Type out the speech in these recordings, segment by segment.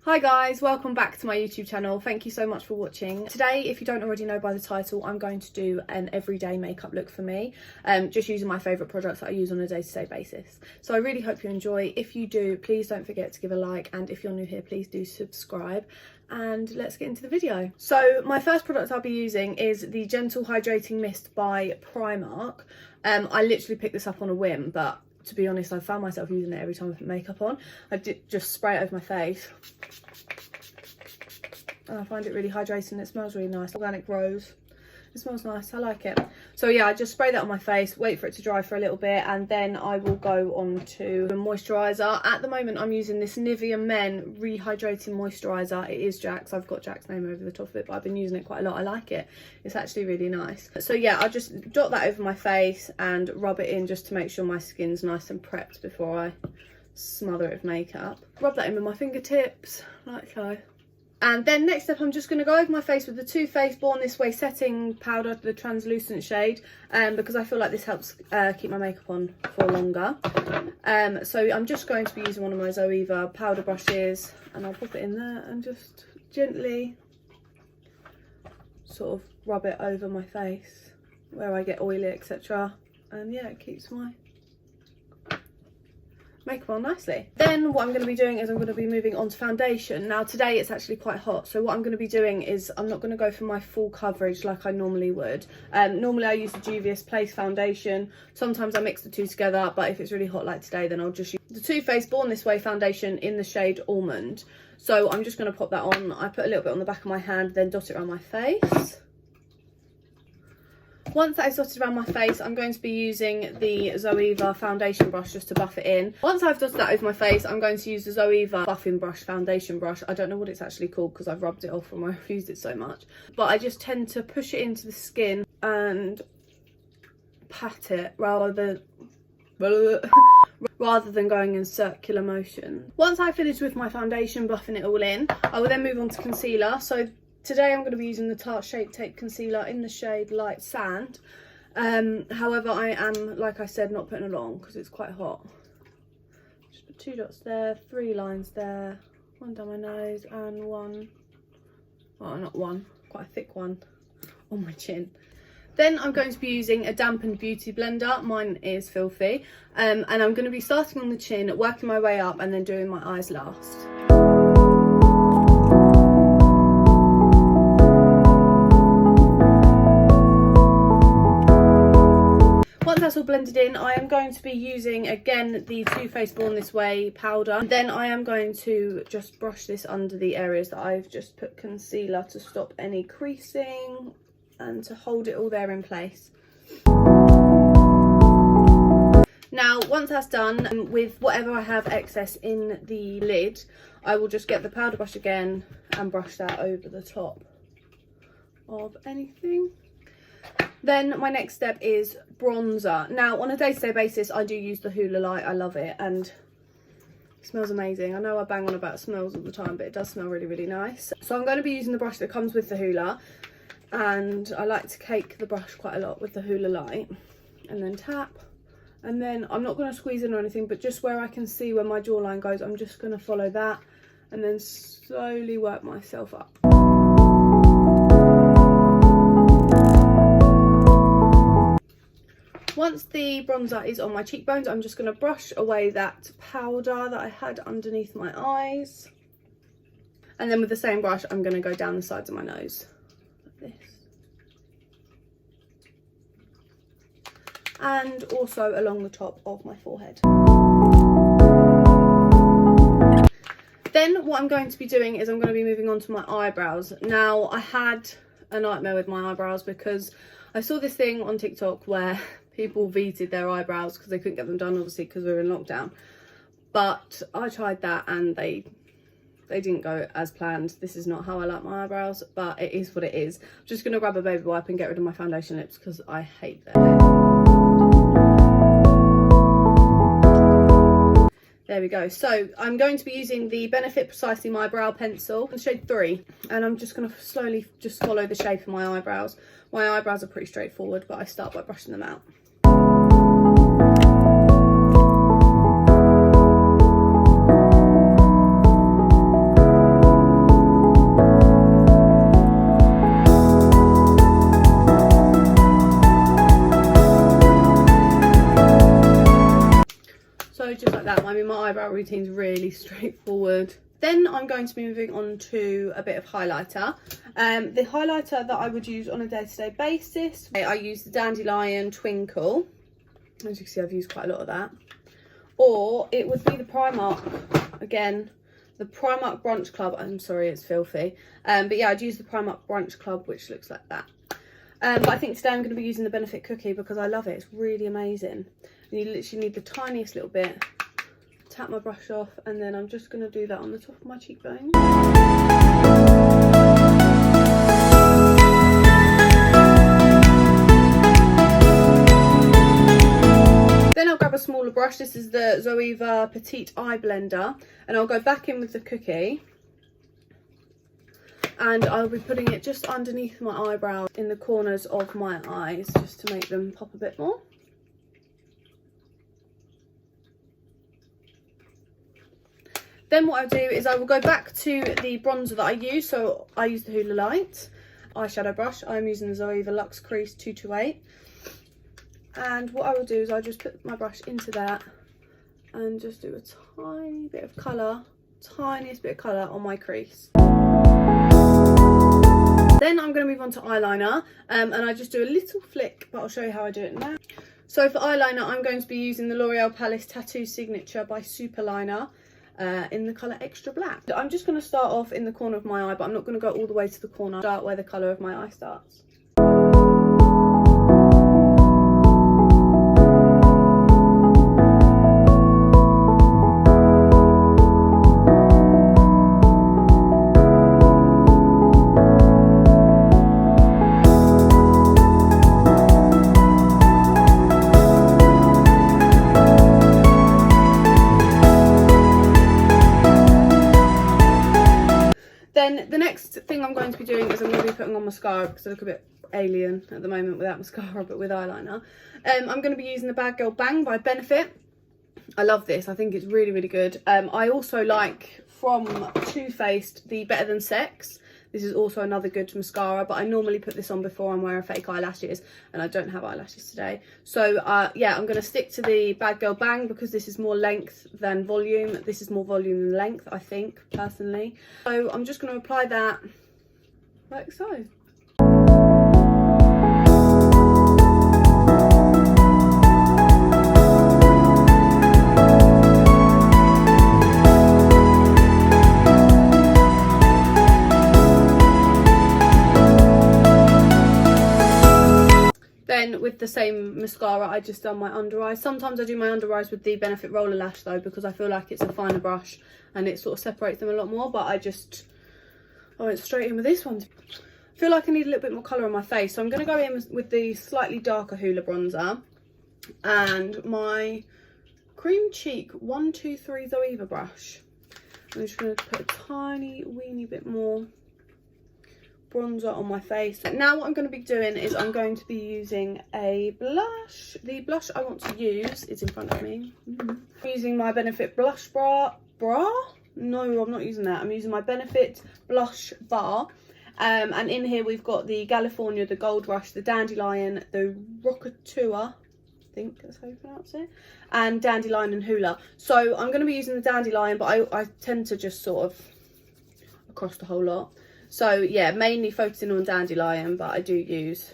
Hi guys, welcome back to my YouTube channel. Thank you so much for watching. Today, if you don't already know by the title, I'm going to do an everyday makeup look for me, just using my favourite products that I use on a day-to-day basis. So I really hope you enjoy. If you do, please don't forget to give a like, and if you're new here, please do subscribe. And let's get into the video. So my first product I'll be using is the Gentle Hydrating Mist by Primark. I literally picked this up on a whim, but to be honest, I found myself using it every time I put makeup on. I did just spray it over my face. And I find it really hydrating. It smells really nice. Organic rose. It smells nice. I like it. So yeah, I just spray that on my face, wait for it to dry for a little bit, and then I will go on to the moisturiser. At the moment, I'm using this Nivea Men Rehydrating Moisturiser. It is Jack's. I've got Jack's name over the top of it, but I've been using it quite a lot. I like it. It's actually really nice. So yeah, I'll just dot that over my face and rub it in just to make sure my skin's nice and prepped before I smother it with makeup. Rub that in with my fingertips, like so. And then next up, I'm just going to go over my face with the Too Faced Born This Way setting powder, the translucent shade, because I feel like this helps keep my makeup on for longer. So I'm just going to be using one of my Zoeva powder brushes, and I'll pop it in there and just gently sort of rub it over my face where I get oily, etc. And yeah, it keeps my makeup on nicely. Then what I'm going to be doing is I'm going to be moving on to foundation. Now today it's actually quite hot, so what I'm going to be doing is I'm not going to go for my full coverage like I normally would. Normally I use the Juvia's Place foundation. Sometimes I mix the two together, but if it's really hot like today, then I'll just use the Too Faced Born This Way foundation in the shade Almond. So I'm just going to pop that on. I put a little bit on the back of my hand, then dot it around my face. Once that is dotted around my face, I'm going to be using the Zoeva foundation brush just to buff it in. Once I've dotted that over my face, I'm going to use the Zoeva buffing brush, foundation brush. I don't know what it's actually called because I've rubbed it off from where I've used it so much. But I just tend to push it into the skin and pat it rather than going in circular motion. Once I finish with my foundation, buffing it all in, I will then move on to concealer. So today I'm going to be using the Tarte Shape Tape Concealer in the shade Light Sand. However, I am, like I said, not putting it on because it's quite hot. Just put 2 dots there, 3 lines there, 1 down my nose and 1, well not 1, quite a thick one on my chin. Then I'm going to be using a dampened beauty blender. Mine is filthy. And I'm going to be starting on the chin, working my way up and then doing my eyes last. Once that's all blended in, I am going to be using again the Too Faced Born This Way powder. And then I am going to just brush this under the areas that I've just put concealer to stop any creasing and to hold it all there in place. Now, once that's done, with whatever I have excess in the lid, I will just get the powder brush again and brush that over the top of anything. Then my next step is bronzer. Now, on a day-to-day basis, I do use the Hoola Light. I love it and it smells amazing. I know I bang on about smells all the time, but it does smell really, really nice. So I'm going to be using the brush that comes with the Hoola, and I like to cake the brush quite a lot with the Hoola Light and then tap. And then I'm not going to squeeze in or anything, but just where I can see where my jawline goes, I'm just going to follow that and then slowly work myself up. Once the bronzer is on my cheekbones, I'm just going to brush away that powder that I had underneath my eyes. And then with the same brush, I'm going to go down the sides of my nose, like this. And also along the top of my forehead. Then what I'm going to be doing is I'm going to be moving on to my eyebrows. Now, I had a nightmare with my eyebrows because I saw this thing on TikTok where people vetoed their eyebrows because they couldn't get them done, obviously because we were in lockdown. But I tried that and they didn't go as planned. This is not how I like my eyebrows, but it is what it is. I'm just going to grab a baby wipe and get rid of my foundation lips because I hate them. There we go. So I'm going to be using the Benefit Precisely My Brow Pencil in shade 3. And I'm just going to slowly just follow the shape of my eyebrows. My eyebrows are pretty straightforward, but I start by brushing them out. I mean, my eyebrow routine's really straightforward. Then I'm going to be moving on to a bit of highlighter. The highlighter that I would use on a day-to-day basis, I use the Dandelion Twinkle. As you can see, I've used quite a lot of that. Or it would be the Primark, again, the Primark Brunch Club. I'm sorry, it's filthy. But yeah, I'd use the Primark Brunch Club, which looks like that. But I think today I'm going to be using the Benefit Cookie because I love it. It's really amazing. And you literally need the tiniest little bit. Tap my brush off, and then I'm just going to do that on the top of my cheekbone. Then I'll grab a smaller brush. This is the Zoeva Petite Eye Blender, and I'll go back in with the cookie, and I'll be putting it just underneath my eyebrows in the corners of my eyes just to make them pop a bit more. Then what I'll do is I will go back to the bronzer that I use. So I use the Hoola Light eyeshadow brush. I'm using the Zoeva Luxe Crease 228. And what I will do is I'll just put my brush into that and just do a tiny bit of colour, tiniest bit of colour on my crease. Then I'm going to move on to eyeliner, and I just do a little flick, but I'll show you how I do it now. So for eyeliner, I'm going to be using the L'Oreal Paris Tattoo Signature by Superliner. In the colour Extra Black. I'm just going to start off in the corner of my eye, but I'm not going to go all the way to the corner. Start where the colour of my eye starts. Then the next thing I'm going to be doing is I'm going to be putting on mascara because I look a bit alien at the moment without mascara, but with eyeliner. I'm going to be using the Bad Girl Bang by Benefit. I love this. I think it's really, really good. I also like from Too Faced the Better Than Sex. This is also another good mascara, but I normally put this on before I'm wearing fake eyelashes, and I don't have eyelashes today. So yeah, I'm going to stick to the Bad Girl Bang because this is more length than volume. This is more volume than length, I think, personally. So I'm just going to apply that like so. Then with the same mascara, I just done my under eyes. Sometimes I do my under eyes with the Benefit Roller Lash though, because I feel like it's a finer brush and it sort of separates them a lot more, but I went straight in with this one. I feel like I need a little bit more colour on my face, so I'm going to go in with the slightly darker Hoola bronzer and my Cream Cheek 123 Zoeva brush. I'm just going to put a tiny weeny bit more bronzer on my face. Now what I'm going to be doing is I'm going to be using a blush. The blush I want to use is in front of me. I'm using my Benefit Blush Bra? No, I'm not using that. I'm using my Benefit Blush Bar. And in here we've got the California, the Gold Rush, the Dandelion, the Rockatua, I think that's how you pronounce it, and Dandelion and Hoola. So I'm going to be using the Dandelion, but I tend to just sort of across the whole lot. So yeah, mainly focusing on Dandelion, but I do use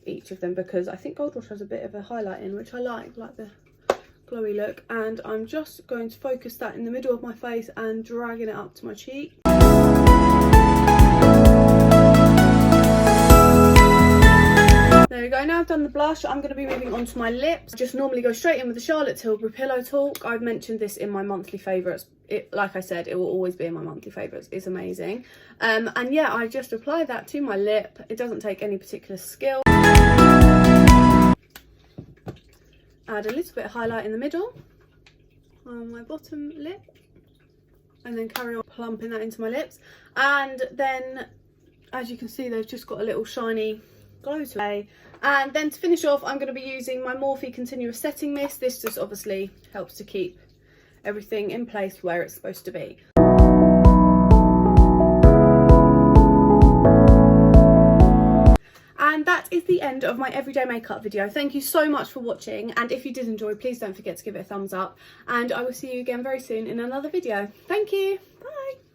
each of them because I think Gold Rush has a bit of a highlight in, which I like the glowy look. And I'm just going to focus that in the middle of my face and dragging it up to my cheek. There we go. Now I've done the blush, I'm going to be moving on to my lips. Just normally go straight in with the Charlotte Tilbury Pillow Talk. I've mentioned this in my monthly favourites. Like I said, it will always be in my monthly favourites. It's amazing. And yeah, I just apply that to my lip. It doesn't take any particular skill. Add a little bit of highlight in the middle on my bottom lip, and then carry on plumping that into my lips. And then, as you can see, they've just got a little shiny glow to it. And then to finish off, I'm going to be using my Morphe Continuous Setting Mist. This just obviously helps to keep everything in place where it's supposed to be. And that is the end of my everyday makeup video. Thank you so much for watching, and if you did enjoy, please don't forget to give it a thumbs up, and I will see you again very soon in another video. Thank you. Bye.